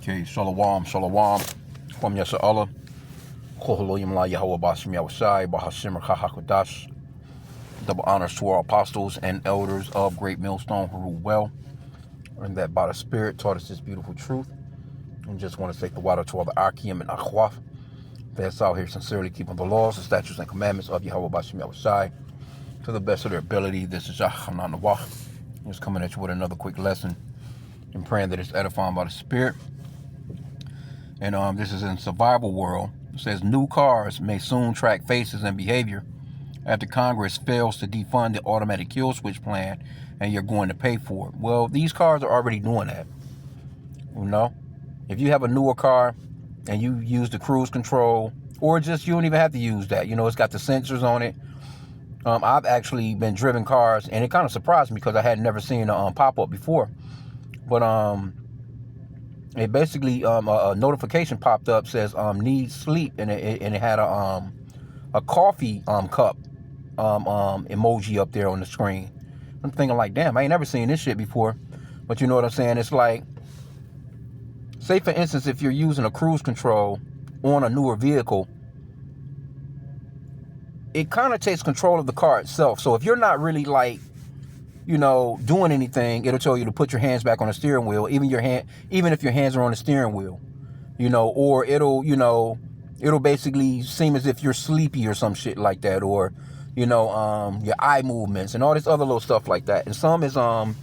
Okay, shalom, shalom. Kwam Yasa Allah. Koholoyim la Yahweh Bashim Yahushai, Bahashim Kahakodash. Double honors to our apostles and elders of Great Millstone who rule well, and that by the Spirit taught us this beautiful truth. And just want to say the water to all the H.I.M and Akhwaf that's out here sincerely keeping the laws, the statutes, and commandments of Yahweh Bashim Yahushai to the best of their ability. This is Hanan Nawah. Just coming at you with another quick lesson and praying that it's edifying by the Spirit. And this is in survival world. It says new cars may soon track faces and behavior after Congress fails to defund the automatic kill switch plan, and you're going to pay for it. Well, these cars are already doing that. You know, if you have a newer car and you use the cruise control, or just you don't even have to use that. You know, it's got the sensors on it. I've actually been driven cars, and it kind of surprised me because I had never seen a pop-up before. But it basically a notification popped up, says need sleep, and it had a coffee cup emoji up there on the screen. I'm thinking like, damn, I ain't never seen this shit before. But you know what I'm saying? It's like, say for instance, if you're using a cruise control on a newer vehicle, it kind of takes control of the car itself. So if you're not really like, you know, doing anything, it'll tell you to put your hands back on the steering wheel, even if your hands are on the steering wheel, you know, or it'll basically seem as if you're sleepy or some shit like that, or, you know, your eye movements and all this other little stuff like that. And some is a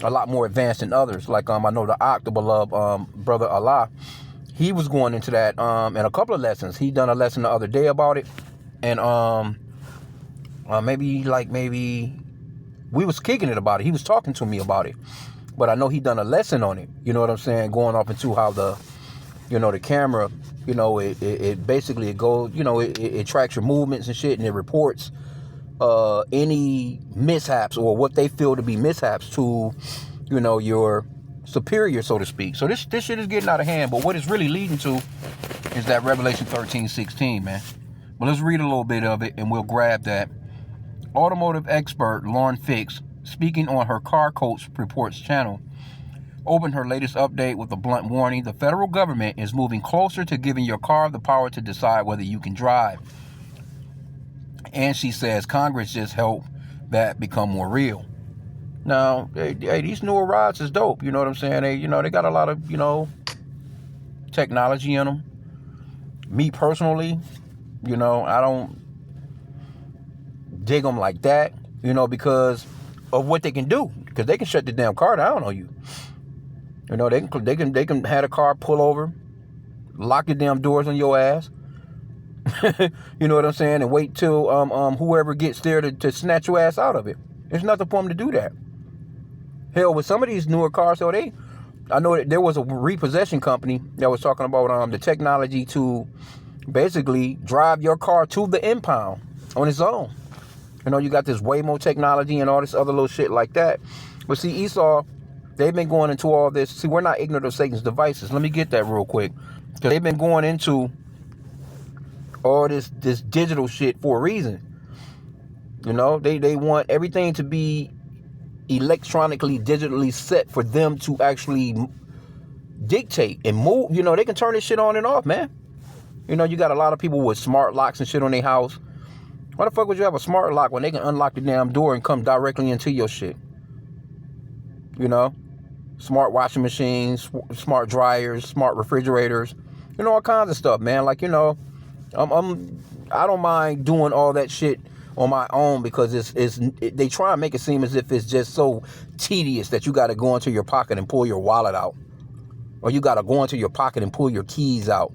lot more advanced than others. Like I know the beloved brother Allah, he was going into that in a couple of lessons. He done a lesson the other day about it, and maybe we was kicking it about it. He was talking to me about it, but I know he done a lesson on it. You know what I'm saying? Going off into how the camera, you know, it basically, it goes, you know, it tracks your movements and shit, and it reports any mishaps or what they feel to be mishaps to, you know, your superior, so to speak. So this shit is getting out of hand. But what it's really leading to is that Revelation 13:16, man. But let's read a little bit of it, and we'll grab that. Automotive expert Lauren Fix, speaking on her Car Coach Reports channel, opened her latest update with a blunt warning. The federal government is moving closer to giving your car the power to decide whether you can drive. And she says Congress just helped that become more real. Now, hey, these newer rods is dope. You know what I'm saying? They got a lot of, technology in them. Me personally, I don't dig them like that, because of what they can do. Because they can shut the damn car down on you. They can have a car pull over, lock the damn doors on your ass. You know what I'm saying? And wait till whoever gets there to snatch your ass out of it. There's nothing for them to do that. Hell, with some of these newer cars, I know that there was a repossession company that was talking about the technology to basically drive your car to the impound on its own. You got this Waymo technology and all this other little shit like that. But see, Esau, they've been going into all this. See, we're not ignorant of Satan's devices. Let me get that real quick. Because they've been going into all this digital shit for a reason. They want everything to be electronically, digitally set for them to actually dictate and move. They can turn this shit on and off, man. You got a lot of people with smart locks and shit on their house. Why the fuck would you have a smart lock when they can unlock the damn door and come directly into your shit? Smart washing machines, smart dryers, smart refrigerators, all kinds of stuff, man. Like, I don't mind doing all that shit on my own, because they try and make it seem as if it's just so tedious that you got to go into your pocket and pull your wallet out, or you got to go into your pocket and pull your keys out.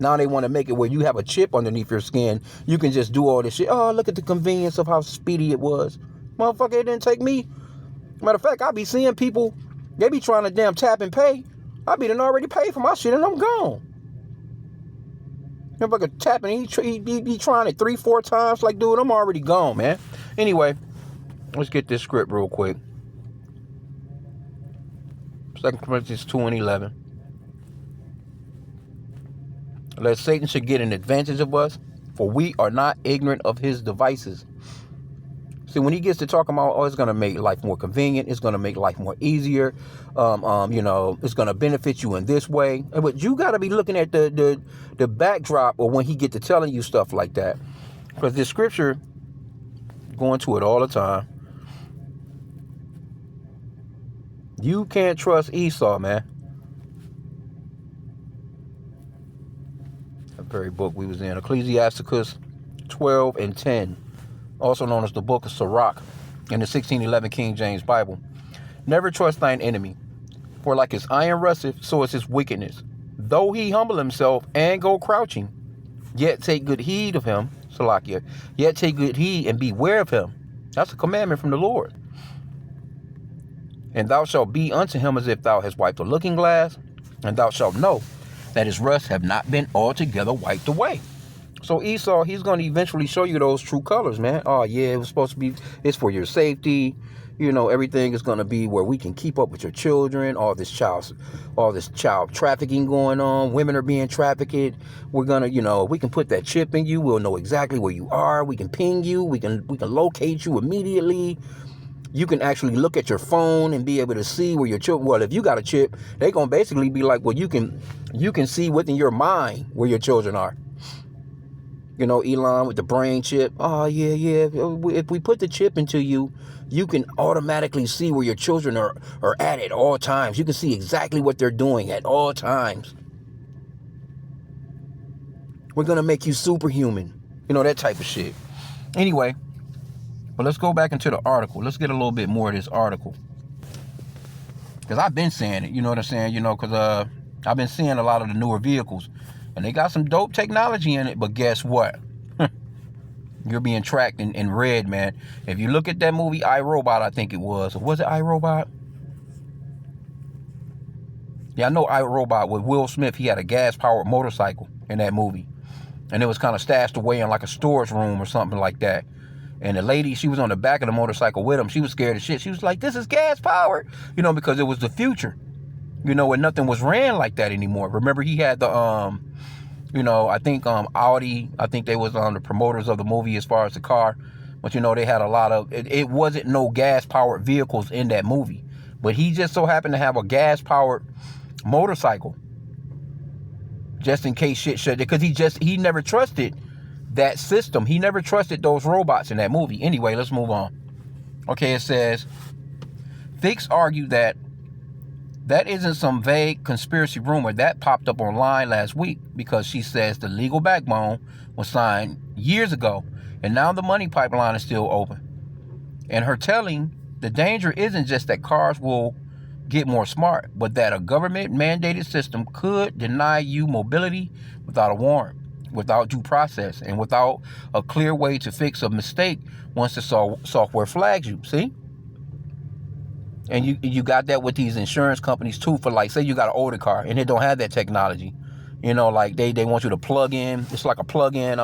Now they want to make it where you have a chip underneath your skin. You can just do all this shit. Oh, look at the convenience of how speedy it was. Motherfucker, it didn't take me. Matter of fact, I be seeing people, they be trying to damn tap and pay. I be done already paid for my shit and I'm gone. Motherfucker tapping, he trying it 3-4 times. Like, dude, I'm already gone, man. Anyway, let's get this script real quick. 2 Corinthians 2:11. Lest Satan should get an advantage of us, for we are not ignorant of his devices. See, when he gets to talking about, oh, it's going to make life more convenient, it's going to make life more easier, it's going to benefit you in this way. But you got to be looking at the backdrop, or when he get to telling you stuff like that. Because this scripture, going to it all the time, you can't trust Esau, man. The very book we was in, Ecclesiasticus 12 and 10, also known as the book of Sirach in the 1611 King James Bible. Never trust thine enemy, for like his iron rusteth, so is his wickedness. Though he humble himself and go crouching, yet take good heed of him, Salakia, yet take good heed and beware of him. That's a commandment from the Lord. And thou shalt be unto him as if thou hast wiped a looking glass, and thou shalt know that his rust have not been altogether wiped away. So Esau, he's going to eventually show you those true colors, man. Oh, yeah, it was supposed to be, it's for your safety. Everything is going to be where we can keep up with your children. All this child trafficking going on. Women are being trafficked. We're going to, we can put that chip in you. We'll know exactly where you are. We can ping you. We can locate you immediately. You can actually look at your phone and be able to see where your children, well, if you got a chip, they're going to basically be like, well, you can see within your mind where your children are. Elon with the brain chip. Oh, yeah. If we put the chip into you, you can automatically see where your children are at all times. You can see exactly what they're doing at all times. We're going to make you superhuman. That type of shit. Anyway, but let's go back into the article. Let's get a little bit more of this article. Because I've been saying it, you know what I'm saying? Because I've been seeing a lot of the newer vehicles. And they got some dope technology in it, but guess what? You're being tracked in red, man. If you look at that movie, I, Robot, I think it was. Or was it I, Robot? Yeah, I know I, Robot with Will Smith. He had a gas-powered motorcycle in that movie. And it was kind of stashed away in like a storage room or something like that. And the lady, she was on the back of the motorcycle with him. She was scared as shit. She was like, this is gas-powered. Because it was the future. And nothing was ran like that anymore. Remember, he had the, I think Audi, I think they was the promoters of the movie as far as the car. But, they had a lot of, it wasn't no gas-powered vehicles in that movie. But he just so happened to have a gas-powered motorcycle. Just in case shit shut. Because he never trusted that system. He never trusted those robots in that movie. Anyway, let's move on. Okay, it says, Fix argued that isn't some vague conspiracy rumor that popped up online last week, because she says the legal backbone was signed years ago and now the money pipeline is still open. And her telling, the danger isn't just that cars will get more smart, but that a government mandated system could deny you mobility without a warrant, without due process, and without a clear way to fix a mistake once the software flags you. See? And you got that with these insurance companies too, for like, say you got an older car and they don't have that technology. Like they want you to plug in. It's like a plug-in,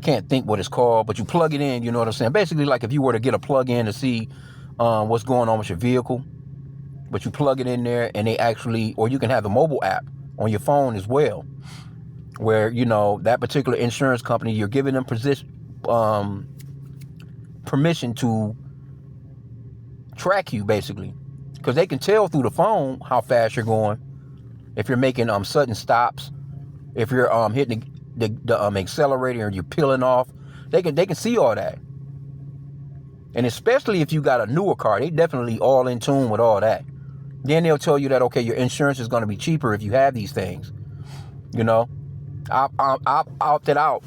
can't think what it's called, but you plug it in, you know what I'm saying? Basically, like if you were to get a plug-in to see what's going on with your vehicle, but you plug it in there and they actually, or you can have the mobile app on your phone as well, where, that particular insurance company, you're giving them permission to track you, basically, because they can tell through the phone how fast you're going, if you're making sudden stops, if you're hitting the accelerator and you're peeling off. They can see all that. And especially if you got a newer car, they definitely all in tune with all that. Then they'll tell you that, okay, your insurance is going to be cheaper if you have these things. I've opted out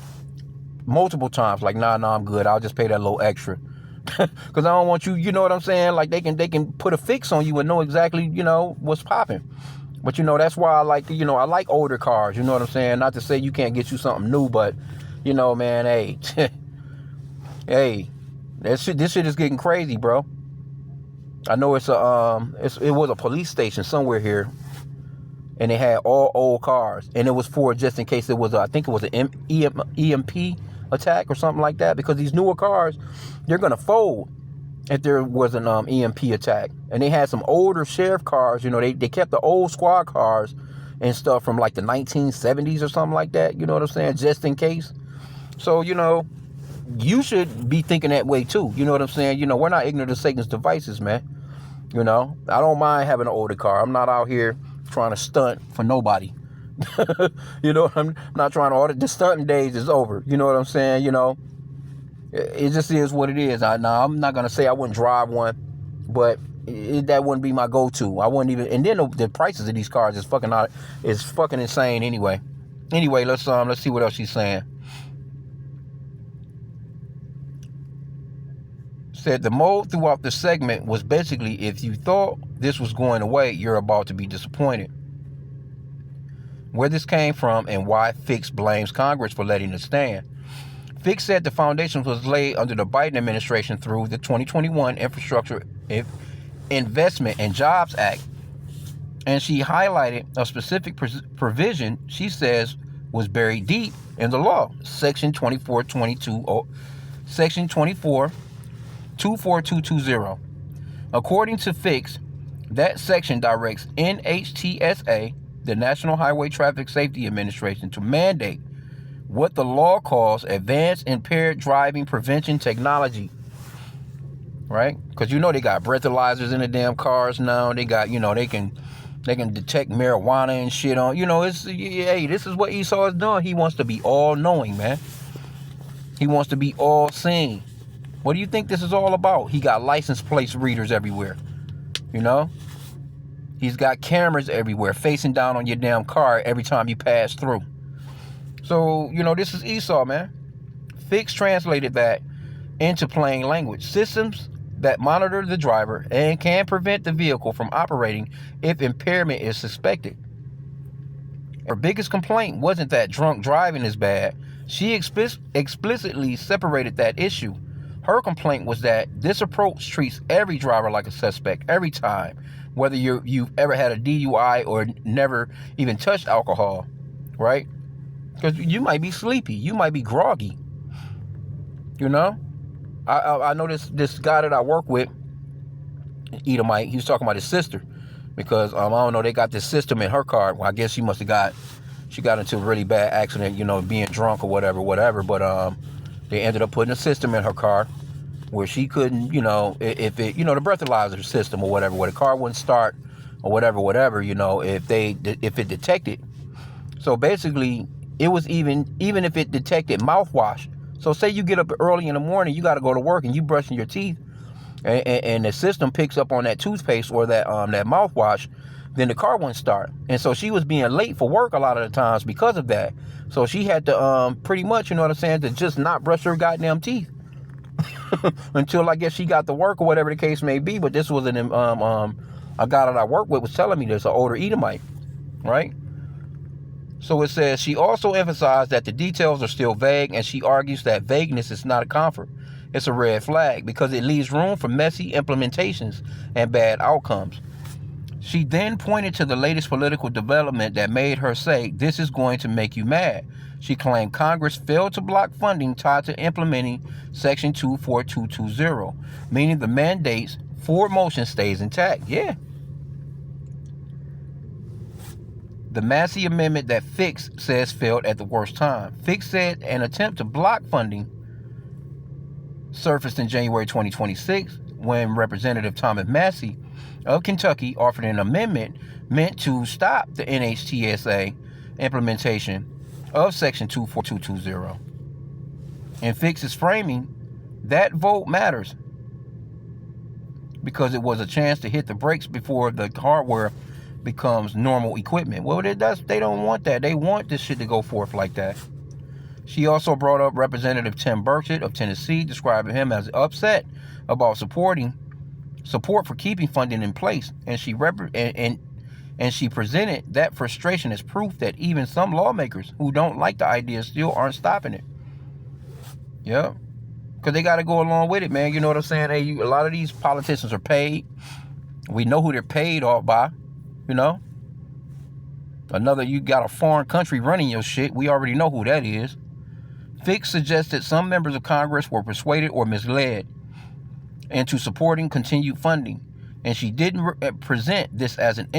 multiple times, like, nah, I'm good, I'll just pay that little extra. Because I don't want you, you know what I'm saying? Like they can put a fix on you and know exactly, what's popping. But, that's why I like, I like older cars. You know what I'm saying? Not to say you can't get you something new, but, man, hey, hey, this shit is getting crazy, bro. I know it was a police station somewhere here, and they had all old cars, and it was for just in case it was, I think it was an EMP attack or something like that, because these newer cars, they're gonna fold if there was an EMP attack. And they had some older sheriff cars, they kept the old squad cars and stuff from like the 1970s or something like that, you know what I'm saying, just in case. So, you should be thinking that way too. You know what I'm saying? We're not ignorant of Satan's devices, man. I don't mind having an older car. I'm not out here trying to stunt for nobody. I'm not trying to order. The stunting days is over. You know what I'm saying? It just is what it is. I'm not gonna say I wouldn't drive one, but that wouldn't be my go-to. I wouldn't even. And then the prices of these cars is fucking insane. Anyway, let's see what else she's saying. Said the mode throughout the segment was basically, if you thought this was going away, you're about to be disappointed. Where this came from and why Fix blames Congress for letting it stand. Fix said the foundation was laid under the Biden administration through the 2021 Infrastructure Investment and Jobs Act. And she highlighted a specific provision she says was buried deep in the law, Section 24220. According to Fix, that section directs NHTSA, the National Highway Traffic Safety Administration, to mandate what the law calls advanced impaired driving prevention technology. Right? Because they got breathalyzers in the damn cars now. They got, they can detect marijuana and shit on. This is what Esau is doing. He wants to be all knowing, man. He wants to be all seeing. What do you think this is all about? He got license plate readers everywhere. He's got cameras everywhere facing down on your damn car every time you pass through. So, this is Esau, man. Fix translated that into plain language. Systems that monitor the driver and can prevent the vehicle from operating if impairment is suspected. Her biggest complaint wasn't that drunk driving is bad. She explicitly separated that issue. Her complaint was that this approach treats every driver like a suspect every time, whether you've ever had a DUI or never even touched alcohol, right? Because you might be sleepy, you might be groggy. I know this guy that I work with, Edomite, he was talking about his sister, because I don't know, they got this system in her car. Well, I guess she got into a really bad accident, being drunk or whatever. But they ended up putting a system in her car where she couldn't, if it, the breathalyzer system or whatever, where the car wouldn't start or whatever, if it detected. So basically, it was even if it detected mouthwash. So say you get up early in the morning, you got to go to work and you brushing your teeth, and the system picks up on that toothpaste or that mouthwash, then the car wouldn't start. And so she was being late for work a lot of the times because of that. So she had to pretty much, to just not brush her goddamn teeth until I guess she got to work or whatever the case may be. But this was a guy that I work with was telling me this, an older Edomite, right? So it says she also emphasized that the details are still vague, and she argues that vagueness is not a comfort. It's a red flag because it leaves room for messy implementations and bad outcomes. She then pointed to the latest political development that made her say, "This is going to make you mad." She claimed Congress failed to block funding tied to implementing Section 24220, meaning the mandate's forward motion stays intact. Yeah. The Massey amendment that Fix says failed at the worst time. Fix said an attempt to block funding surfaced in January 2026 when Representative Thomas Massey of Kentucky offered an amendment meant to stop the NHTSA implementation of Section 24220. In Fix's framing, that vote matters because it was a chance to hit the brakes before the hardware becomes normal equipment. Well, they don't want that. They want this shit to go forth like that. She also brought up Representative Tim Burchett of Tennessee, describing him as upset about support for keeping funding in place, and she presented that frustration as proof that even some lawmakers who don't like the idea still aren't stopping it. Yeah, because they got to go along with it, man. You know what I'm saying? Hey, a lot of these politicians are paid. We know who they're paid off by. You got a foreign country running your shit. We already know who that is. Fix suggested some members of Congress were persuaded or misled into supporting continued funding, and she didn't present this as an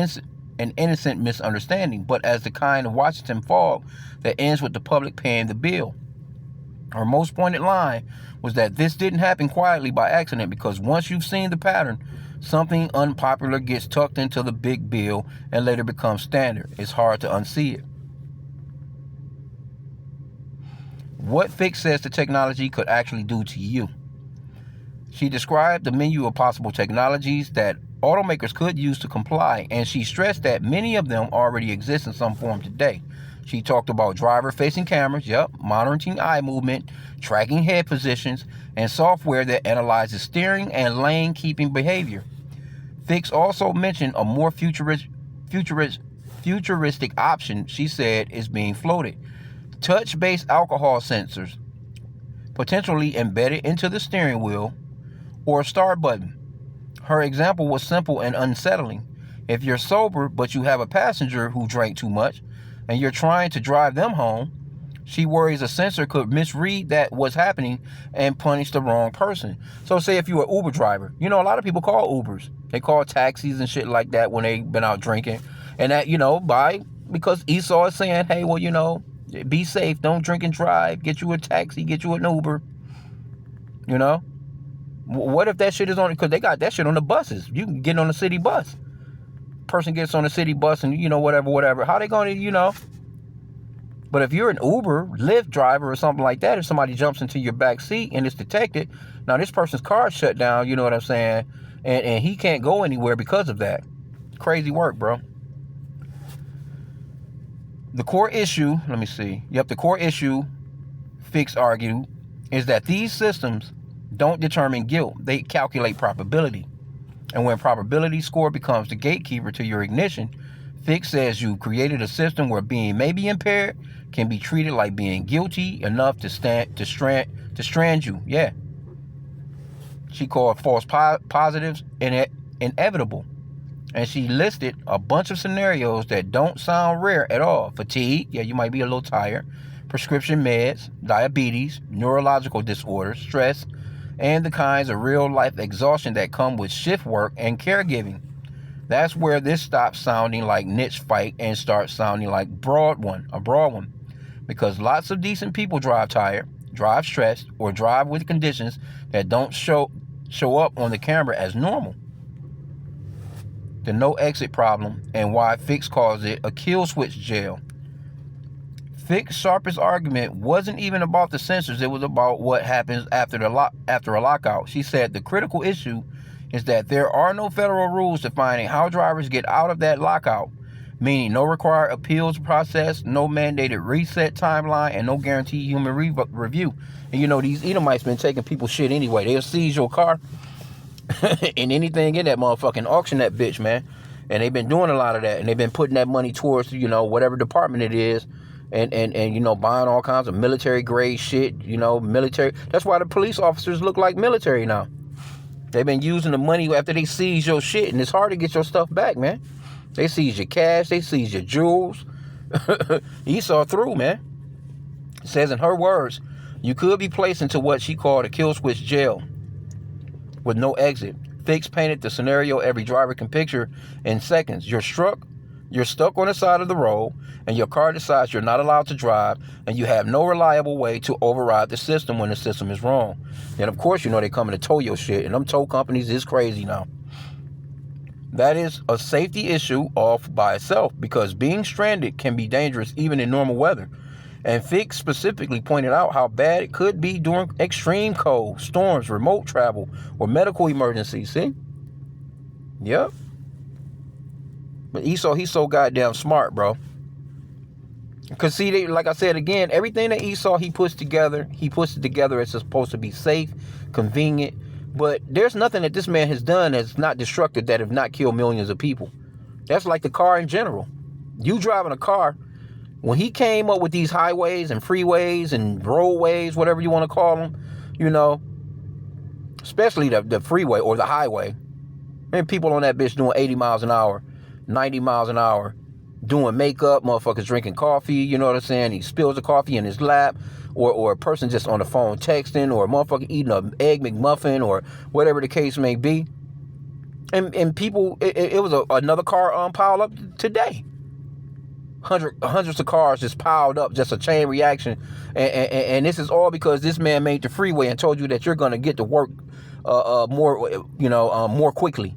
innocent misunderstanding, but as the kind of Washington fog that ends with the public paying the bill. Her most pointed line was that this didn't happen quietly by accident, because once you've seen the pattern, something unpopular gets tucked into the big bill and later becomes standard. It's hard to unsee it. What Fix says the technology could actually do to you. She described the menu of possible technologies that automakers could use to comply, and she stressed that many of them already exist in some form today. She talked about driver-facing cameras, monitoring eye movement, tracking head positions, and software that analyzes steering and lane-keeping behavior. Fix also mentioned a more futuristic option she said is being floated. Touch-based alcohol sensors, potentially embedded into the steering wheel, or a start button. Her example was simple and unsettling. If you're sober but you have a passenger who drank too much and you're trying to drive them home, she worries a sensor could misread that what's happening and punish the wrong person. So say if you're an Uber driver, a lot of people call Ubers. They call taxis and shit like that when they've been out drinking. And that, because Esau is saying, hey, well, be safe, don't drink and drive, get you a taxi, get you an Uber, What if that shit is on, because they got that shit on the buses. You can get on the city bus. Person gets on the city bus and, whatever. How they going to, But if you're an Uber, Lyft driver or something like that, if somebody jumps into your back seat and it's detected, now this person's car is shut down, you know what I'm saying? And he can't go anywhere because of that. Crazy work, bro. The core issue, the core issue, Fix argued, is that these systems don't determine guilt. They calculate probability. And when probability score becomes the gatekeeper to your ignition, Fix says you created a system where being maybe impaired can be treated like being guilty enough to strand you. Yeah. She called false positives inevitable. And she listed a bunch of scenarios that don't sound rare at all. Fatigue, you might be a little tired. Prescription meds, diabetes, neurological disorders, stress, and the kinds of real-life exhaustion that come with shift work and caregiving. That's where this stops sounding like niche fight and starts sounding like a broad one. Because lots of decent people drive tired, drive stressed, or drive with conditions that don't show up on the camera as normal. The no exit problem, and why Fix calls it a kill switch jail. Fix's sharpest argument wasn't even about the sensors. It was about what happens after a lockout. She said the critical issue is that there are no federal rules defining how drivers get out of that lockout, meaning no required appeals process, no mandated reset timeline, and no guaranteed human review. And these Edomites been taking people's shit anyway. They'll seize your car and anything in that motherfucking auction that bitch, man. And they've been doing a lot of that, and they've been putting that money towards, whatever department it is. And buying all kinds of military grade shit, military. That's why the police officers look like military now. They've been using the money after they seize your shit, and it's hard to get your stuff back, man. They seize your cash, they seize your jewels. Esau through, man. It says in her words, you could be placed into what she called a kill switch jail with no exit. Fix painted the scenario every driver can picture in seconds. You're stuck on the side of the road, and your car decides you're not allowed to drive, and you have no reliable way to override the system when the system is wrong. And of course, they coming to tow your shit, and them tow companies is crazy now. That is a safety issue off by itself, because being stranded can be dangerous even in normal weather. And Fix specifically pointed out how bad it could be during extreme cold, storms, remote travel, or medical emergencies. See? Yep. But Esau, he's so goddamn smart, bro. Because see, like I said again, everything that Esau he puts it together as supposed to be safe, convenient. But there's nothing that this man has done that's not destructive, that have not killed millions of people. That's like the car in general. You driving a car, when he came up with these highways and freeways and roadways, whatever you want to call them, especially the freeway or the highway, and people on that bitch doing 80 miles an hour, 90 miles an hour, doing makeup, motherfuckers drinking coffee, you know what I'm saying? He spills the coffee in his lap, or a person just on the phone texting, or a motherfucker eating an egg McMuffin, or whatever the case may be. And people, it was another car piled up today. Hundreds of cars just piled up, just a chain reaction. And this is all because this man made the freeway and told you that you're going to get to work more quickly.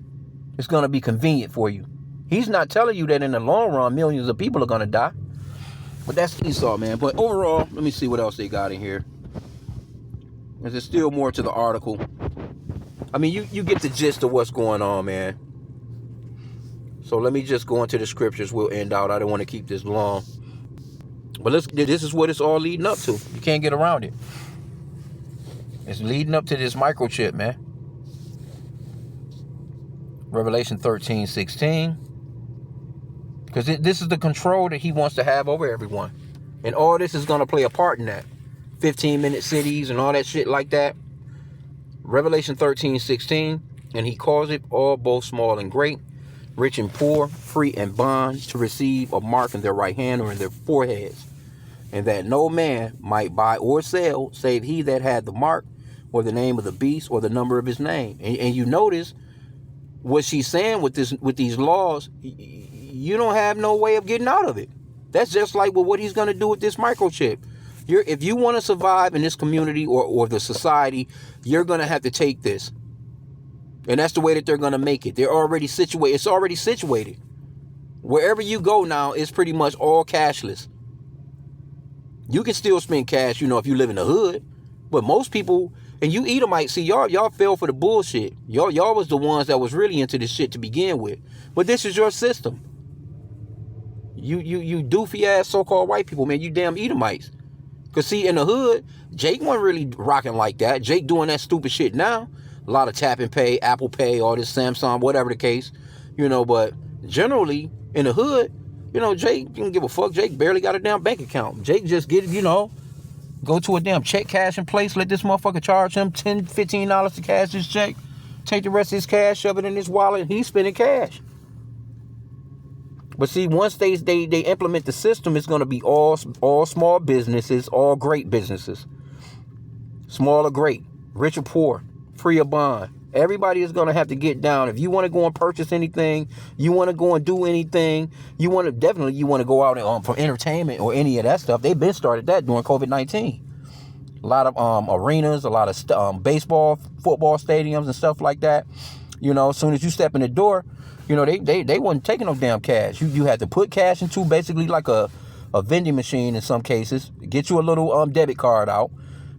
It's going to be convenient for you. He's not telling you that in the long run, millions of people are going to die. But that's Esau, man. But overall, let me see what else they got in here. There's still more to the article. I mean, you get the gist of what's going on, man. So let me just go into the scriptures. We'll end out. I don't want to keep this long. But this is what it's all leading up to. You can't get around it. It's leading up to this microchip, man. Revelation 13:16. Because this is the control that he wants to have over everyone. And all this is going to play a part in that. 15-minute cities and all that shit like that. Revelation 13:16. And he calls it all, both small and great, rich and poor, free and bond, to receive a mark in their right hand or in their foreheads, and that no man might buy or sell save he that had the mark or the name of the beast or the number of his name. And you notice what she's saying with these laws. You don't have no way of getting out of it. That's just like with what he's going to do with this microchip. If you want to survive in this community or the society, you're going to have to take this. And that's the way that they're going to make it. They're already situated. It's already situated. Wherever you go now, it's pretty much all cashless. You can still spend cash, if you live in the hood. But most people, and you Edomites, see, y'all fell for the bullshit. Y'all was the ones that was really into this shit to begin with. But this is your system. You doofy ass so-called white people, man. You damn Edomites. Because see, in the hood, Jake wasn't really rocking like that. Jake doing that stupid shit now. A lot of tap and pay, Apple Pay, all this Samsung, whatever the case. But generally, in the hood, Jake didn't give a fuck. Jake barely got a damn bank account. Jake just go to a damn check cash in place, let this motherfucker charge him $10, $15 to cash his check, take the rest of his cash, shove it in his wallet, and he's spending cash. But see, once they implement the system, it's going to be all small businesses, all great businesses. Small or great, rich or poor, free or bond. Everybody is going to have to get down. If you want to go and purchase anything, you want to go and do anything, you want to go out and, for entertainment or any of that stuff. They've been started that during COVID-19. A lot of arenas, a lot of baseball, football stadiums and stuff like that. As soon as you step in the door, they wasn't taking no damn cash. You had to put cash into basically like a vending machine in some cases. Get you a little debit card out.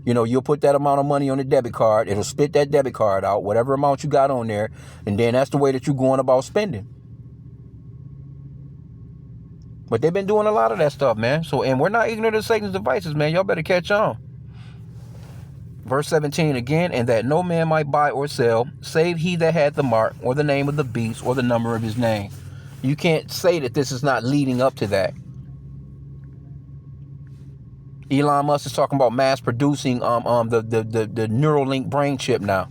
You'll put that amount of money on the debit card. It'll spit that debit card out, whatever amount you got on there. And then that's the way that you're going about spending. But they've been doing a lot of that stuff, man. And we're not ignorant of Satan's devices, man. Y'all better catch on. Verse 17 again, and that no man might buy or sell, save he that had the mark or the name of the beast or the number of his name. You can't say that this is not leading up to that. Elon Musk is talking about mass producing the Neuralink brain chip now.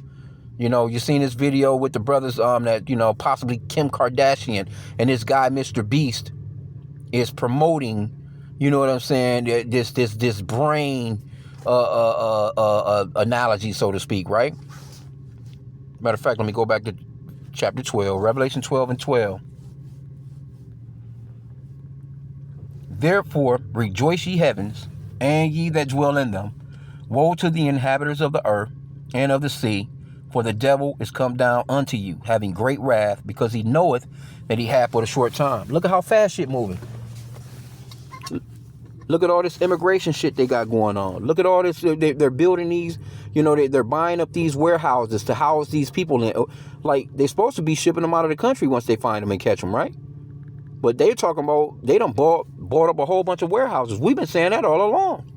You seen this video with the brothers that possibly Kim Kardashian and this guy Mr. Beast is promoting, what I'm saying, this brain analogy, so to speak, right? Matter of fact, let me go back to chapter 12, Revelation 12:12. Therefore rejoice ye heavens, and ye that dwell in them. Woe to the inhabitants of the earth and of the sea, for the devil is come down unto you, having great wrath, because he knoweth that he hath but a short time. Look at how fast shit moving. Look at all this immigration shit they got going on. Look at all this. They're building these, they're buying up these warehouses to house these people in. Like, they're supposed to be shipping them out of the country once they find them and catch them, right? But they're talking about, they done bought up a whole bunch of warehouses. We've been saying that all along.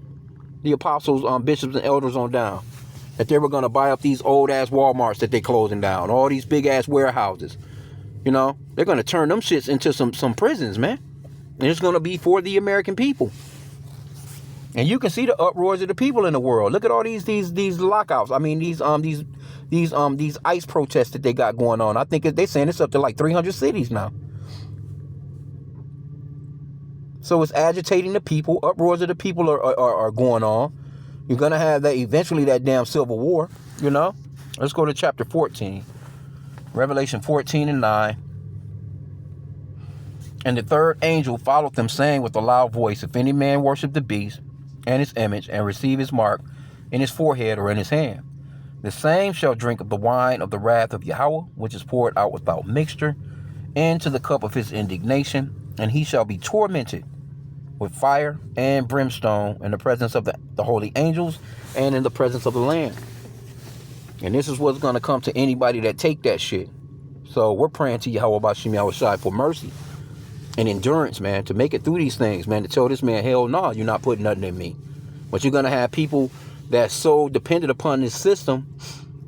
The apostles, bishops and elders on down. That they were going to buy up these old ass Walmarts that they closing down. All these big ass warehouses. They're going to turn them shits into some prisons, man. And it's going to be for the American people. And you can see the uproars of the people in the world. Look at all these lockouts. I mean, these ICE protests that they got going on. I think they're saying it's up to like 300 cities now. So it's agitating the people. Uproars of the people are going on. You're going to have that eventually, that damn civil war, Let's go to chapter 14. Revelation 14:9. And the third angel followed them, saying with a loud voice, if any man worship the beast and his image, and receive his mark in his forehead or in his hand, the same shall drink of the wine of the wrath of Yahweh, which is poured out without mixture, into the cup of his indignation, and he shall be tormented with fire and brimstone in the presence of the holy angels and in the presence of the Lamb. And this is what's going to come to anybody that take that shit. So we're praying to Yahweh H.I.M for mercy and endurance, man, to make it through these things, man, to tell this man, hell no, you're not putting nothing in me. But you're going to have people that's so dependent upon this system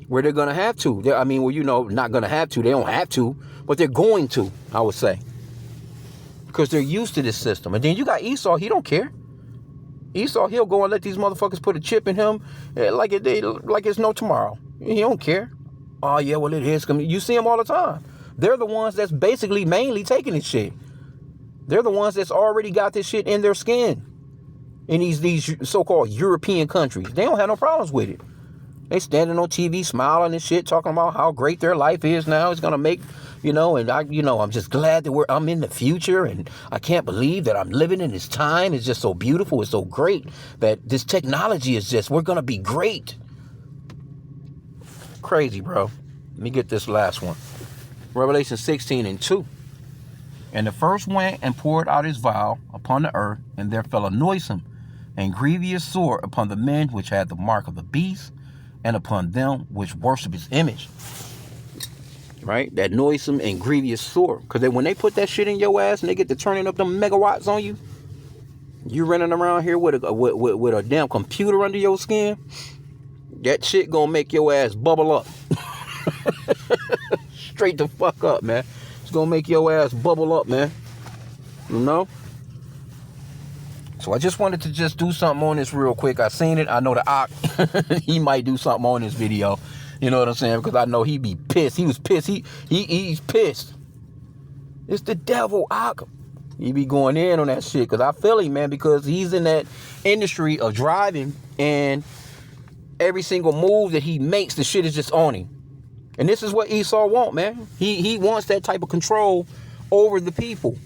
where they're going to have to. Not going to have to. They don't have to, but they're going to, I would say. Because they're used to this system. And then you got Esau, he don't care. Esau, he'll go and let these motherfuckers put a chip in him like it's no tomorrow. He don't care. Oh, yeah, well, it is. You see them all the time. They're the ones that's basically mainly taking this shit. They're the ones that's already got this shit in their skin. In these so-called European countries. They don't have no problems with it. They standing on TV smiling and shit, talking about how great their life is now. It's going to make, I'm just glad that I'm in the future, and I can't believe that I'm living in this time. It's just so beautiful. It's so great that this technology is we're going to be great. Crazy, bro. Let me get this last one. Revelation 16:2. And the first went and poured out his vial upon the earth, and there fell a noisome and grievous sore upon the men which had the mark of the beast, and upon them which worship his image. Right? That noisome and grievous sore. Because when they put that shit in your ass and they get to turning up them megawatts on you, you running around here with a damn computer under your skin, that shit gonna make your ass bubble up. Straight the fuck up, man. It's gonna make your ass bubble up, man. You know? So I just wanted to just do something on this real quick. I seen it. I know the Ock, he might do something on this video. You know what I'm saying? Because I know he be pissed. He was pissed. He's pissed. It's the devil, Ock. He be going in on that shit. Because I feel him, man. Because he's in that industry of driving. And every single move that he makes, the shit is just on him. And this is what Esau wants, man. He wants that type of control over the people.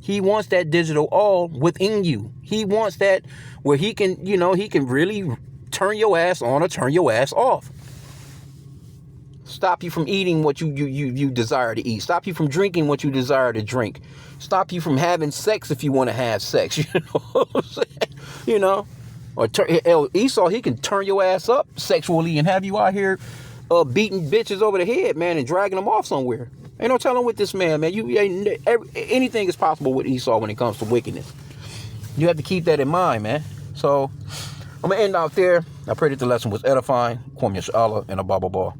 He wants that digital all within you. He wants that where he can really turn your ass on or turn your ass off. Stop you from eating what you desire to eat. Stop you from drinking what you desire to drink. Stop you from having sex if you want to have sex. You know what I'm saying? You know? Or Esau, he can turn your ass up sexually and have you out here beating bitches over the head, man, and dragging them off somewhere. Ain't no telling with this man, man. Anything is possible with Esau when it comes to wickedness. You have to keep that in mind, man. So I'm going to end out there. I pray that the lesson was edifying. Kwam Yashala and a Baba Ball.